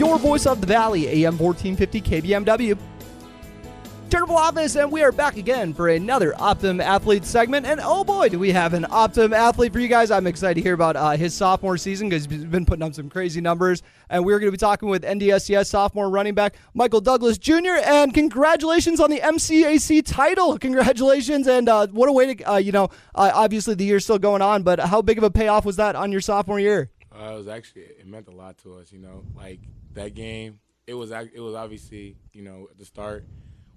your voice of the Valley, AM 1450 KBMW. Terrible Office, and we are back again for another Optimum Athlete segment. And oh boy, do we have an Optimum Athlete for you guys. I'm excited to hear about his sophomore season because he's been putting up some crazy numbers. And we're going to be talking with NDSCS sophomore running back Michael Douglas Jr. And congratulations on the MCAC title. Congratulations. And what a way to, obviously the year's still going on, but how big of a payoff was that on your sophomore year? It meant a lot to us, like that game. It was obviously, at the start,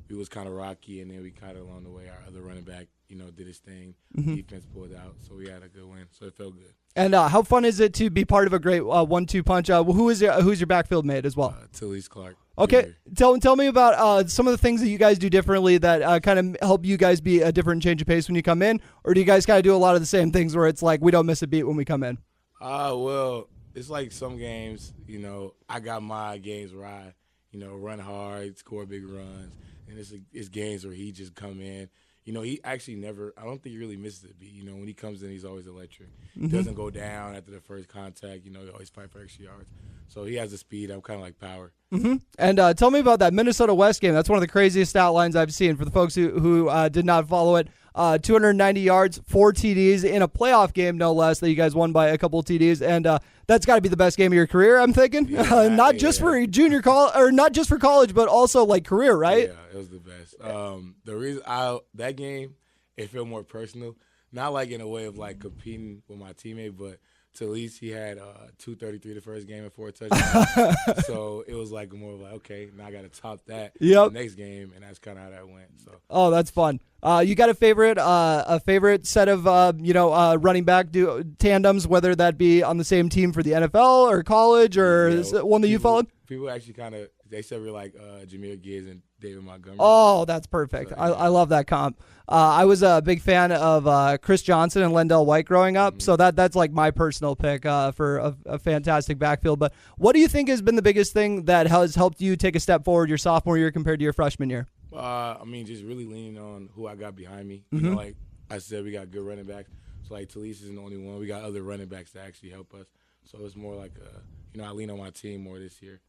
we was kind of rocky, and then we kind of along the way, our other running back, did his thing. Defense pulled out, so we had a good win. So it felt good. And how fun is it to be part of a great 1-2 punch? Who's your backfield mate as well? Talise Clark. Okay, tell me about some of the things that you guys do differently that kind of help you guys be a different change of pace when you come in, or do you guys kind of do a lot of the same things where it's like we don't miss a beat when we come in? Well, it's like some games, I got my games where I, run hard, score big runs. And it's games where he just come in. He actually never – I don't think he really misses a beat. When he comes in, he's always electric. He doesn't go down after the first contact. He always fight for extra yards. So he has the speed. I'm kind of like power. And tell me about that Minnesota West game. That's one of the craziest stat lines I've seen for the folks who did not follow it. 290 yards, 4 TDs in a playoff game, no less, that you guys won by a couple of TDs. And that's got to be the best game of your career, I'm thinking. Not just for junior college, or not just for college, but also like career, right? Yeah, it was the best. The reason that game, it felt more personal. Not like in a way of like competing with my teammate, but Talise, he had 233 the first game and 4 touchdowns. So it was like more of like, okay, now I got to top that the next game, and that's kind of how that went. So. Oh, that's fun. You got a favorite set of running back tandems, whether that be on the same team for the NFL or college, or is it one that you followed? People actually they said we're like Jahmyr Gibbs and David Montgomery. Oh, that's perfect. So, I love that comp. I was a big fan of Chris Johnson and Lendell White growing up, so that's like my personal pick for a fantastic backfield. But what do you think has been the biggest thing that has helped you take a step forward your sophomore year compared to your freshman year? Just really leaning on who I got behind me. Like I said, we got good running backs. So, like, Talise isn't the only one. We got other running backs that actually help us. So it's more like, I lean on my team more this year.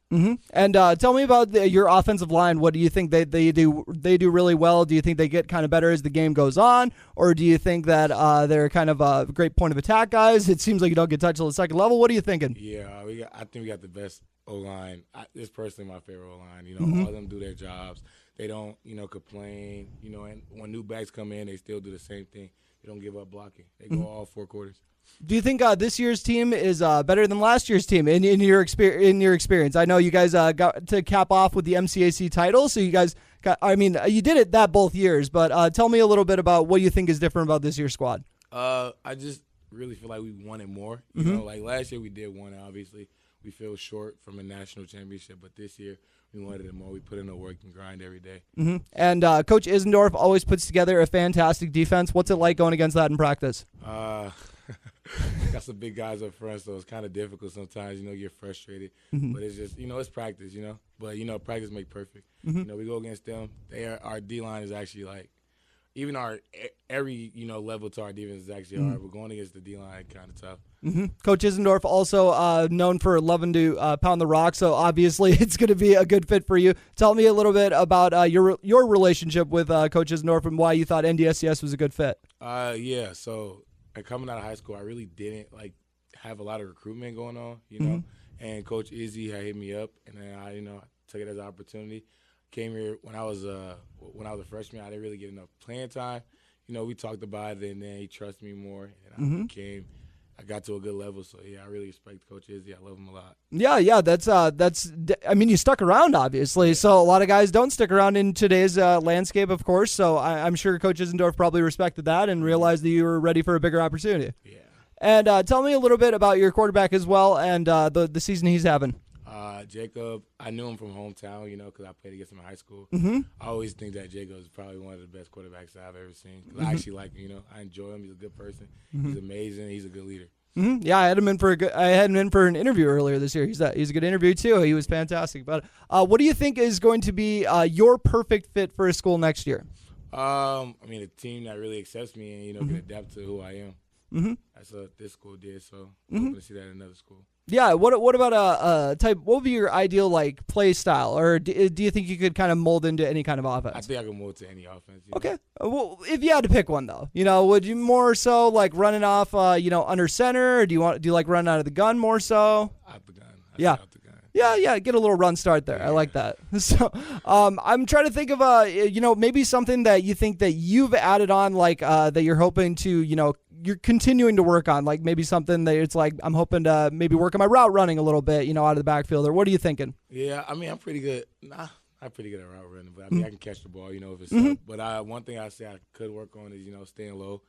And tell me about your offensive line. What do you think they do? They do really well. Do you think they get kind of better as the game goes on, or do you think that they're kind of a great point of attack guys? It seems like you don't get touched on the second level. What are you thinking? Yeah, I think we got the best O-line. It's personally my favorite O-line. All of them do their jobs. They don't, complain. And when new backs come in, they still do the same thing. They don't give up blocking. They go all 4 quarters. Do you think this year's team is better than last year's team in your experience? I know you guys got to cap off with the MCAC title, so you guys you did it that both years, but tell me a little bit about what you think is different about this year's squad. I just really feel like we wanted more. Like last year we did want it, obviously. We fell short from a national championship, but this year we wanted it more. We put in the work and grind every day. And Coach Isendorf always puts together a fantastic defense. What's it like going against that in practice? Got some big guys up front, so it's kind of difficult sometimes. You get frustrated, but it's just it's practice. But practice make perfect. We go against them. Our D line is actually like, even our every level to our defense is actually hard. But going against the D line kind of tough. Coach Isendorf also known for loving to pound the rock, so obviously it's going to be a good fit for you. Tell me a little bit about your relationship with Coach Isendorf and why you thought NDSCS was a good fit. So coming out of high school, I really didn't have a lot of recruitment going on, And Coach Izzy had hit me up, and then I took it as an opportunity. Came here when I was a freshman. I didn't really get enough playing time. We talked about it, and then he trusted me more, and I got to a good level. So I really respect Coach Izzy. I love him a lot. Yeah. That's. You stuck around, obviously. Yeah. So a lot of guys don't stick around in today's landscape, of course. So I'm sure Coach Isendorf probably respected that and realized that you were ready for a bigger opportunity. Yeah. And tell me a little bit about your quarterback as well, and the season he's having. Jacob, I knew him from hometown, because I played against him in high school. I always think that Jacob is probably one of the best quarterbacks that I've ever seen. Because I actually like him, I enjoy him. He's a good person. He's amazing. He's a good leader. Yeah, I had him in for an interview earlier this year. He's a good interview too. He was fantastic. But what do you think is going to be your perfect fit for a school next year? A team that really accepts me and can adapt to who I am. That's what this school did. So I'm hoping to see that in another school. Yeah. What about a type? What would be your ideal like play style, or do you think you could kind of mold into any kind of offense? I think I can move to any offense. Okay. Well, if you had to pick one though, would you more so like running off, under center, or do you like running out of the gun more so? Out the gun. Yeah. Out the gun. Yeah, get a little run start there. I like that. So, I'm trying to think of maybe something that you think that you've added on, like that you're hoping to, you're continuing to work on, like maybe something that it's like I'm hoping to maybe work on my route running a little bit, out of the backfield. Or what are you thinking? Yeah, I mean, I'm pretty good. I'm pretty good at route running, but I mean, I can catch the ball, if it's up. But one thing I say I could work on is, staying low,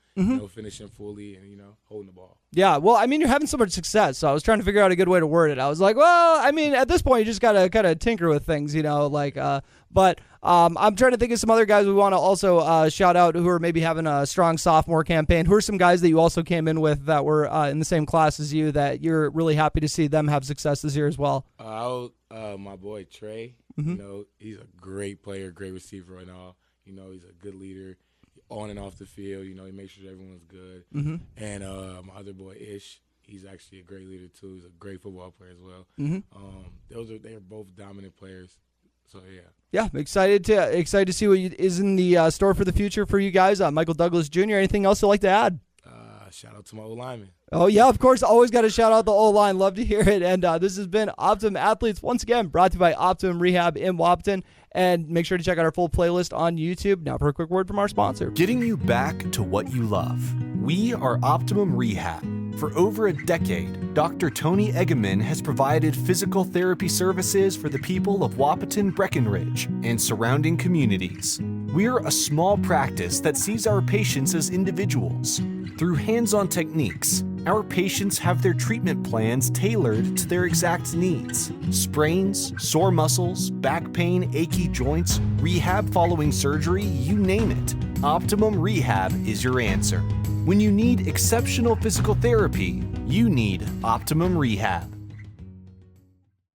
finishing fully and, holding the ball. Yeah, well, I mean, you're having so much success, so I was trying to figure out a good way to word it. I was like, well, I mean, at this point, you just got to kind of tinker with things, but I'm trying to think of some other guys we want to also shout out who are maybe having a strong sophomore campaign. Who are some guys that you also came in with that were in the same class as you that you're really happy to see them have success this year as well? My boy Trey, he's a great player, great receiver and all. He's a good leader on and off the field. He makes sure everyone's good. And my other boy Ish, he's actually a great leader too. He's a great football player as well. They're both dominant players. So yeah, excited to see what is in the store for the future for you guys. Michael Douglas Jr. Anything else you'd like to add? Shout out to my O-lineman. Oh, yeah, of course. Always got to shout out the O-line. Love to hear it. And this has been Optimum Athletes, once again, brought to you by Optimum Rehab in Wapton. And make sure to check out our full playlist on YouTube. Now for a quick word from our sponsor. Getting you back to what you love. We are Optimum Rehab. For over a decade, Dr. Tony Eggeman has provided physical therapy services for the people of Wahpeton, Breckenridge, and surrounding communities. We're a small practice that sees our patients as individuals. Through hands-on techniques, our patients have their treatment plans tailored to their exact needs. Sprains, sore muscles, back pain, achy joints, rehab following surgery, you name it. Optimum Rehab is your answer. When you need exceptional physical therapy, you need Optimum Rehab.